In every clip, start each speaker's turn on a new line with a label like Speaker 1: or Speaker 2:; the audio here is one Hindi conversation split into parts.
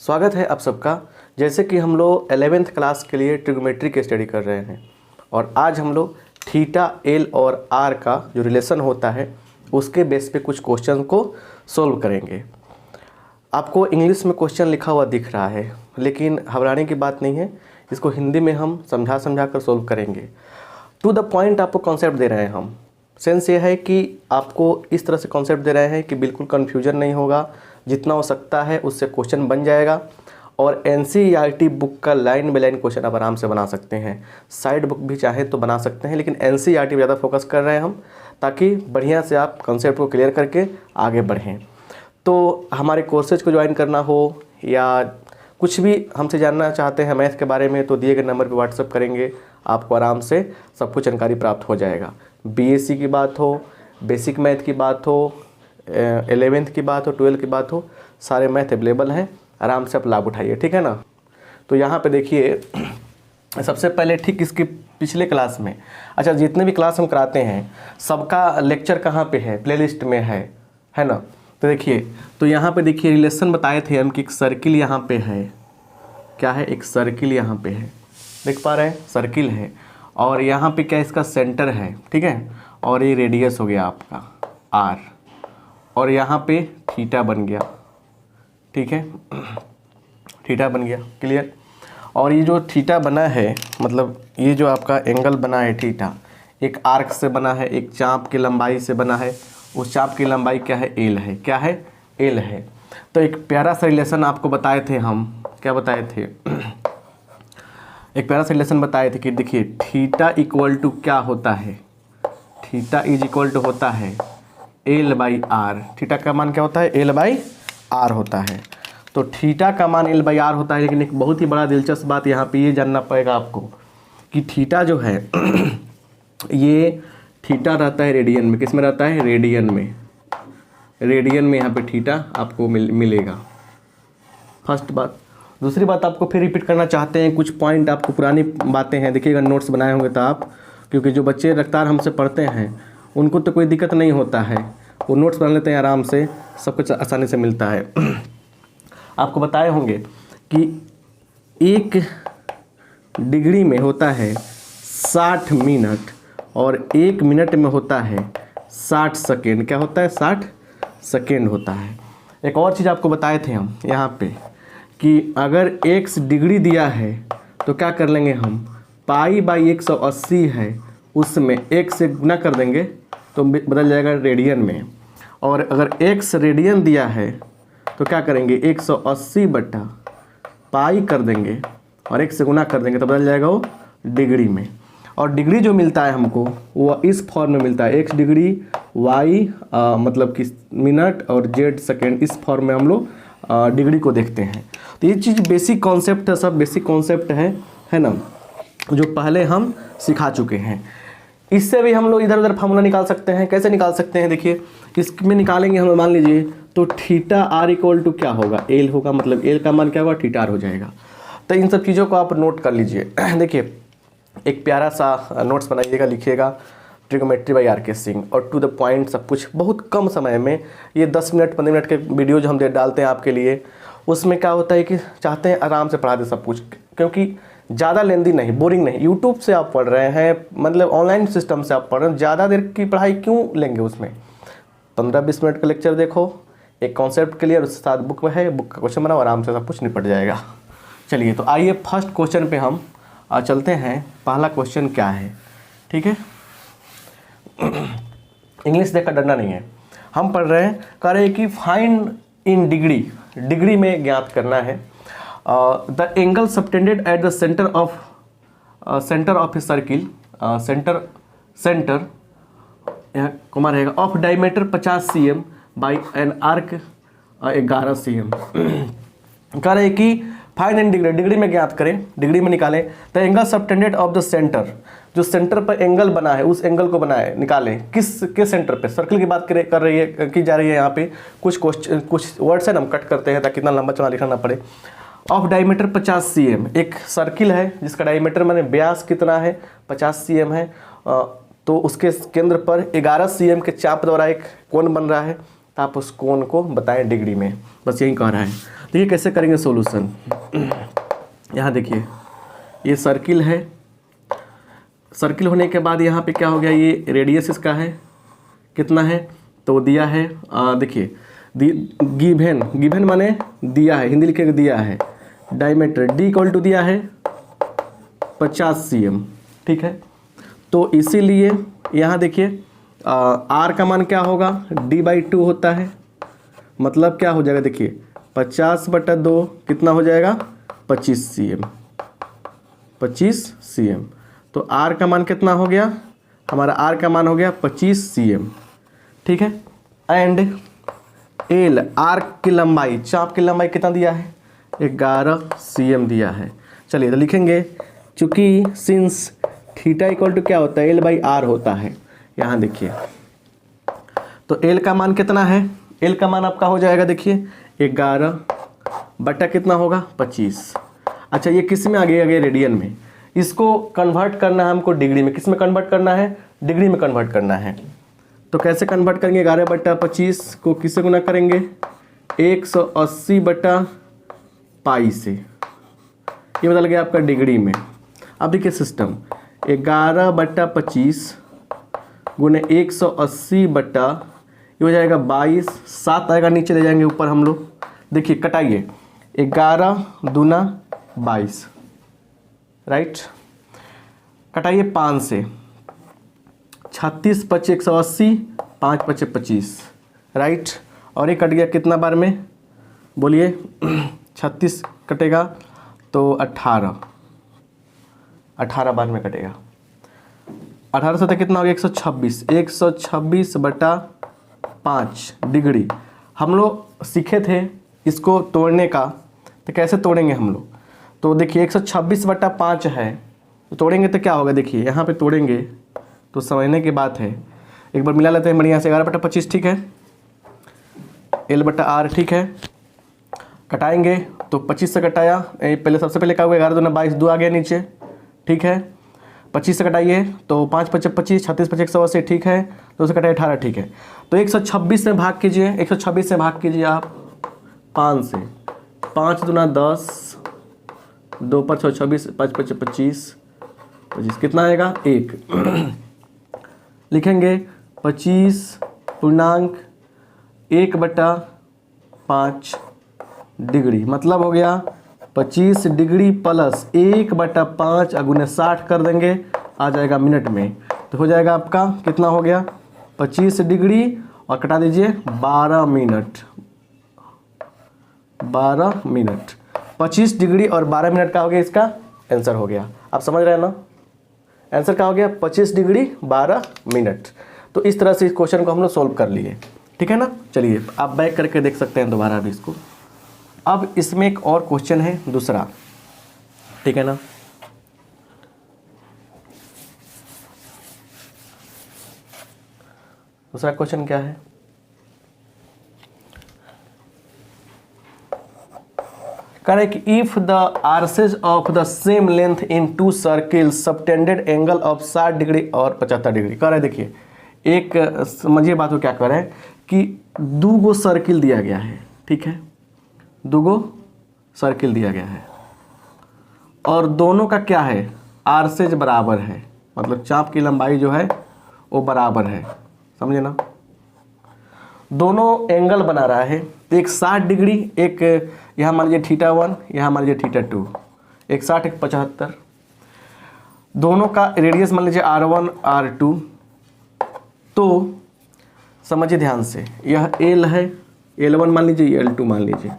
Speaker 1: स्वागत है आप सबका। जैसे कि हम लोग 11th क्लास के लिए ट्रिग्नोमेट्री की स्टडी कर रहे हैं और आज हम लोग थीटा एल और आर का जो रिलेशन होता है उसके बेस पे कुछ क्वेश्चन को सोल्व करेंगे। आपको इंग्लिश में क्वेश्चन लिखा हुआ दिख रहा है, लेकिन घबराने की बात नहीं है। इसको हिंदी में हम समझा कर सोल्व करेंगे। टू द पॉइंट आपको कॉन्सेप्ट दे रहे हैं हम। सेंस ये है कि आपको इस तरह से कॉन्सेप्ट दे रहे हैं कि बिल्कुल कन्फ्यूजन नहीं होगा, जितना हो सकता है उससे क्वेश्चन बन जाएगा। और NCERT बुक का लाइन बाय लाइन क्वेश्चन आप आराम से बना सकते हैं। साइड बुक भी चाहे तो बना सकते हैं, लेकिन NCERT पे ज़्यादा फोकस कर रहे हैं हम, ताकि बढ़िया से आप कॉन्सेप्ट को क्लियर करके आगे बढ़ें। तो हमारे कोर्सेज को ज्वाइन करना हो या कुछ भी हमसे जानना चाहते हैं मैथ के बारे में, तो दिए गए नंबर पे व्हाट्सअप करेंगे, आपको आराम से सब कुछ जानकारी प्राप्त हो जाएगा। BSc की बात हो, बेसिक मैथ की बात हो, 11th की बात हो, 12th की बात हो, सारे मैथ अवेलेबल हैं। आराम से आप लाभ उठाइए, ठीक है ना। तो यहाँ पे देखिए, सबसे पहले ठीक इसके पिछले क्लास में, अच्छा जितने भी क्लास हम कराते हैं सबका लेक्चर कहाँ पे है, प्लेलिस्ट में है ना। तो देखिए, तो यहाँ पे देखिए रिलेशन बताए थे हम कि एक सर्किल यहाँ पे है। क्या है? एक सर्किल यहाँ पे है, देख पा रहे हैं, सर्किल है। और यहाँ पे क्या इसका सेंटर है, ठीक है। और ये रेडियस हो गया आपका R, और यहाँ पे थीटा बन गया, ठीक है। थीटा बन गया, क्लियर। और ये जो थीटा बना है, मतलब ये जो आपका एंगल बना है थीटा, एक आर्क से बना है, एक चाप की लंबाई से बना है। उस चाप की लंबाई क्या है? L है। क्या है? L है। तो एक प्यारा सा रिलेशन आपको बताए थे हम। क्या बताए थे? एक प्यारा सा रिलेशन बताए थे कि देखिए थीटा इक्वल टू क्या होता है? थीटा इज इक्वल टू होता है L/R। थीटा का मान क्या होता है? L/R होता है। तो थीटा का मान L/R होता है, लेकिन एक बहुत ही बड़ा दिलचस्प बात यहाँ पे ये जानना पड़ेगा आपको कि थीटा जो है ये थीटा रहता है रेडियन में। किस में रहता है? रेडियन में। रेडियन में यहाँ पे थीटा आपको मिलेगा। फर्स्ट बात। दूसरी बात आपको फिर रिपीट करना चाहते हैं, कुछ पॉइंट आपको पुरानी बातें हैं, देखिएगा नोट्स बनाए होंगे तो आप, क्योंकि जो बच्चे लगातार हमसे पढ़ते हैं उनको तो कोई दिक्कत नहीं होता है, वो नोट्स बना लेते हैं आराम से, सब कुछ आसानी से मिलता है। आपको बताए होंगे कि 1 डिग्री में होता है 60 मिनट और 1 मिनट में होता है 60 सेकेंड। क्या होता है? 60 सेकेंड होता है। एक और चीज़ आपको बताए थे हम यहाँ पे कि अगर x डिग्री दिया है तो क्या कर लेंगे हम, π/180 है, उसमें x से गुना कर देंगे तो बदल जाएगा रेडियन में। और अगर x रेडियन दिया है तो क्या करेंगे, 180/π कर देंगे और x से गुना कर देंगे तो बदल जाएगा वो डिग्री में। और डिग्री जो मिलता है हमको वो इस फॉर्म में मिलता है, x डिग्री, y मतलब कि मिनट और z सेकेंड। इस फॉर्म में हम लोग डिग्री को देखते हैं। तो ये चीज़ बेसिक कॉन्सेप्ट है, सब बेसिक कॉन्सेप्ट है ना, जो पहले हम सिखा चुके हैं। इससे भी हम लोग इधर उधर फार्मूला निकाल सकते हैं। कैसे निकाल सकते हैं? देखिए इसमें निकालेंगे हम, मान लीजिए तो थीटा R इक्वल टू क्या होगा? L होगा, मतलब L का मान क्या होगा? थीटा R हो जाएगा। तो इन सब चीज़ों को आप नोट कर लीजिए। देखिए एक प्यारा सा नोट्स बनाइएगा, लिखिएगा ट्रिग्नोमेट्री बाय RK सिंह, और टू द पॉइंट सब कुछ, बहुत कम समय में। ये 10 मिनट 15 मिनट के वीडियो जो हम डालते हैं आपके लिए, उसमें क्या होता है कि चाहते हैं आराम से पढ़ा दे सब कुछ, क्योंकि ज़्यादा लेंदी नहीं, बोरिंग नहीं। यूट्यूब से आप पढ़ रहे हैं, मतलब ऑनलाइन सिस्टम से आप पढ़ रहे हैं, ज़्यादा देर की पढ़ाई क्यों लेंगे उसमें? 15-20 मिनट का लेक्चर देखो, एक कॉन्सेप्ट क्लियर, उसके साथ बुक में है, बुक का क्वेश्चन बनाओ, आराम से सब कुछ निपट जाएगा। चलिए तो आइए फर्स्ट क्वेश्चन पे हम चलते हैं। पहला क्वेश्चन क्या है, ठीक है। इंग्लिश देखकर डरना नहीं है, हम पढ़ रहे हैं, कह रहे हैं कि फाइंड इन डिग्री, डिग्री में ज्ञात करना है। The angle subtended at the centre of a circle, centre comma रहेगा, of diameter 50 cm by an arc 11 cm। कह रहे हैं कि फाइंड इन डिग्री, डिग्री में ज्ञात करें, डिग्री में निकालें। The angle subtended of the centre, जो सेंटर पर एंगल बना है उस एंगल को बनाए निकालें। के सेंटर पे? सर्किल की बात कर रही है, की जा रही है। यहाँ पे कुछ वर्ड्स है ना, हम कट करते हैं ताकि इतना लंबा चौड़ा लिखना ना पड़े। ऑफ डायमीटर 50 cm, एक सर्किल है जिसका डायमीटर माने व्यास कितना है? 50 cm है। तो उसके केंद्र पर 11 cm के चाप द्वारा एक कोण बन रहा है, तो आप उस कोण को बताएं डिग्री में। बस यही कह रहा है। देखिए कैसे करेंगे सॉल्यूशन। यहाँ देखिए ये सर्किल है, सर्किल होने के बाद यहाँ पे क्या हो गया, ये रेडियस इसका है कितना है तो दिया है, देखिए गिवन, गिवन माने दिया है, हिंदी लिखेगा दिया है। डायमीटर d इक्वल टू दिया है 50 cm, ठीक है। तो इसीलिए यहाँ देखिए r का मान क्या होगा, d/2 होता है, मतलब क्या हो जाएगा देखिए 50/2 कितना हो जाएगा 25 cm, 25 cm। तो r का मान कितना हो गया, हमारा r का मान हो गया 25 cm, ठीक है। एंड l r की लंबाई, चाप की लंबाई कितना दिया है 11 cm दिया है। चलिए तो लिखेंगे, चूँकि सिंस थीटा इक्वल टू क्या होता है l/r होता है, यहाँ देखिए तो l का मान कितना है, l का मान आपका हो जाएगा देखिए 11 बटा कितना होगा 25। अच्छा ये किस में आ गया रेडियन में, इसको कन्वर्ट करना है हमको डिग्री में, किस में कन्वर्ट करना है डिग्री में कन्वर्ट करना है। तो कैसे कन्वर्ट करेंगे, 11/25 को किससे गुना करेंगे 180/π से, ये बदल गया आपका डिग्री में। अब देखिए सिस्टम 11/25 गुने 180 बटा ये हो जाएगा 22, 7 आएगा नीचे ले जाएंगे ऊपर हम लोग। देखिए कटाइए 11 दूना 22, राइट, कटाइए 5 से, 36 × 5 = 180, 5 × 5 = 25, राइट। और ये कट गया कितना बार में बोलिए 36 कटेगा तो 18 बार में कटेगा, 18 से कितना हो गया 126, 126/5 डिग्री। हम लोग सीखे थे इसको तोड़ने का, तो कैसे तोड़ेंगे हम लोग, तो देखिए 126/5 है, तो तोड़ेंगे तो क्या होगा, देखिए यहाँ पे तोड़ेंगे तो समझने की बात है, एक बार मिला लेते हैं बढ़िया से। 11/25 ठीक है, l/r ठीक है, कटाएंगे तो 25 से कटाया, पहले सबसे पहले क्या हुआ 11 दूना 22, 2 आ गया नीचे, ठीक है। 25 से कटाइए तो 5 × 5 = 25, 36 × 5 = 180, ठीक है। तो उसे कटाइए 18, ठीक है। तो 126 में भाग कीजिए, 126 से भाग कीजिए आप 5 से, 5 दूना 10, 2 × 6 = 26, 5 × 5 = 25, कितना आएगा 1 लिखेंगे 25.1/5 डिग्री, मतलब हो गया 25 डिग्री प्लस 1/5 गुने 60 कर देंगे, आ जाएगा मिनट में। तो हो जाएगा आपका कितना हो गया 25 डिग्री और कटा दीजिए 12 मिनट, 12 मिनट, 25 डिग्री और 12 मिनट का हो गया, इसका आंसर हो गया। आप समझ रहे हैं ना, आंसर क्या हो गया 25 डिग्री 12 मिनट। तो इस तरह से इस क्वेश्चन को हम लोग सोल्व कर लिए, ठीक है ना। चलिए आप बैक करके देख सकते हैं दोबारा भी इसको। अब इसमें एक और क्वेश्चन है दूसरा, ठीक है ना। दूसरा क्वेश्चन क्या है, correct if the arcs of the same length in 2 circles subtended angle of 60 degree और 75 डिग्री। कर रहे देखिए, एक समझिए बात को, क्या कर रहे हैं कि 2 गो सर्किल दिया गया है, ठीक है, 2 गो सर्किल दिया गया है और दोनों का क्या है आर्सेज बराबर है, मतलब चाप की लंबाई जो है वो बराबर है, समझे ना। दोनों एंगल बना रहा है, एक 60 डिग्री, एक यहाँ मान लीजिए θ1, यहाँ मान लीजिए θ2, एक 60 एक 75, दोनों का रेडियस मान लीजिए r1 r2। तो समझिए ध्यान से, यह l है, l1 मान लीजिए, l2 मान लीजिए।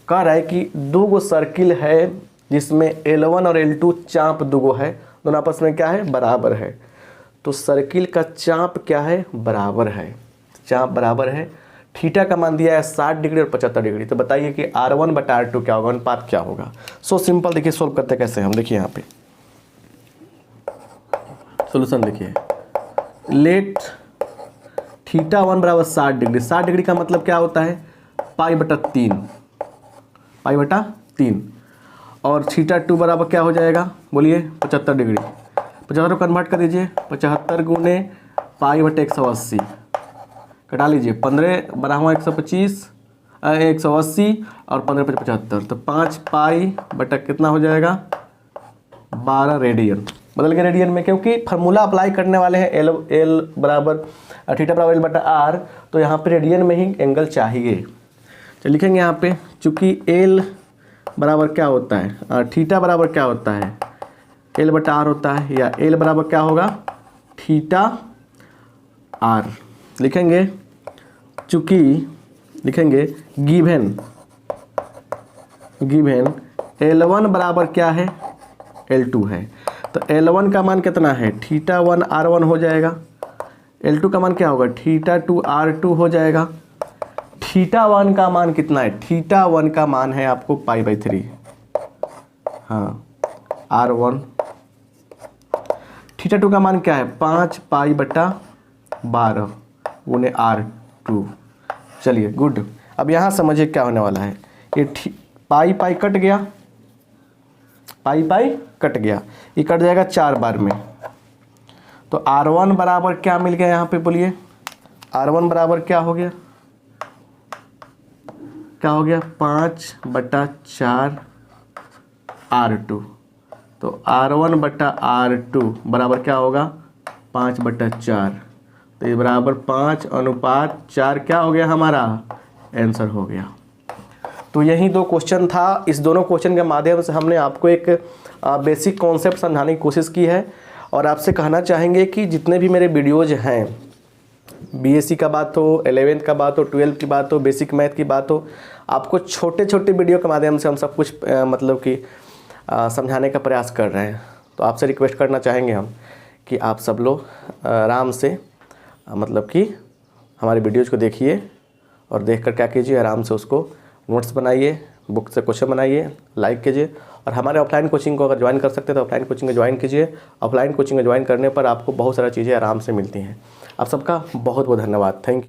Speaker 1: कह रहा है कि 2 गो सर्किल है जिसमें l1 और l2 चाप 2 गो है, दोनों आपस में क्या है बराबर है। तो सर्किल का चाप क्या है बराबर है, चाप बराबर है। थीटा का मान दिया है 60 डिग्री और 75 डिग्री। तो बताइए कि r1/r2 क्या होगा, अनुपात क्या होगा। सो सिंपल, देखिए सोल्व करते कैसे हम, देखिए यहाँ पे सॉल्यूशन देखिए, लेट θ1 बराबर 60 डिग्री, 60 डिग्री का मतलब क्या होता है π/3, π/3, और θ2 बराबर क्या हो जाएगा बोलिए 75 डिग्री, 75 को कन्वर्ट कर दीजिए, 75 गुने π/180, कटा लीजिए, 15 × 125, 180 और 15 × 75, तो 5 पाई बटा कितना हो जाएगा 12 रेडियन। बदल के रेडियन में, क्योंकि फार्मूला अप्लाई करने वाले हैं एल बराबर थीटा बराबर एल बटा आर, तो यहाँ पे रेडियन में ही एंगल चाहिए। तो लिखेंगे यहाँ पे, चूँकि एल बराबर क्या होता है, थीटा बराबर क्या होता है, एल बटा आर होता है, या एल बराबर क्या होगा थीटा आर। लिखेंगे चूँकि लिखेंगे गिवन L1 बराबर क्या है L2 है, तो L1 का मान कितना है थीटा 1 R1 हो जाएगा, L2 का मान क्या होगा थीटा 2 R2 हो जाएगा। थीटा 1 का मान कितना है, थीटा 1 का मान है आपको π/3, हाँ R1। थीटा 2 का मान क्या है 5 π/12 गुने R2। चलिए गुड। अब यहाँ समझिए क्या होने वाला है, ये पाई कट गया, पाई कट गया, ये कट जाएगा 4 बार में, तो R1 बराबर क्या मिल गया यहाँ पे बोलिए, R1 बराबर क्या हो गया 5/4 R2, तो R1/R2 बराबर क्या होगा 5/4, तो ये बराबर 5:4 क्या हो गया हमारा आंसर हो गया। तो यही 2 क्वेश्चन था। इस दोनों क्वेश्चन के माध्यम से हमने आपको एक बेसिक कॉन्सेप्ट समझाने की कोशिश की है, और आपसे कहना चाहेंगे कि जितने भी मेरे वीडियोज हैं, बीएससी का बात हो, 11th का बात हो, 12th की बात हो, बेसिक मैथ की बात हो, आपको छोटे छोटे वीडियो के माध्यम से हम सब कुछ मतलब कि समझाने का प्रयास कर रहे हैं। तो आपसे रिक्वेस्ट करना चाहेंगे हम कि आप सब लोग आराम से मतलब कि हमारे वीडियोज़ को देखिए, और देखकर क्या कीजिए आराम से उसको नोट्स बनाइए, बुक से क्वेश्चन बनाइए, लाइक कीजिए, और हमारे ऑफलाइन कोचिंग को अगर ज्वाइन कर सकते हैं तो ऑफलाइन कोचिंग में ज्वाइन कीजिए। ऑफलाइन कोचिंग में ज्वाइन करने पर आपको बहुत सारी चीज़ें आराम से मिलती हैं। आप सबका बहुत बहुत धन्यवाद। Thank you.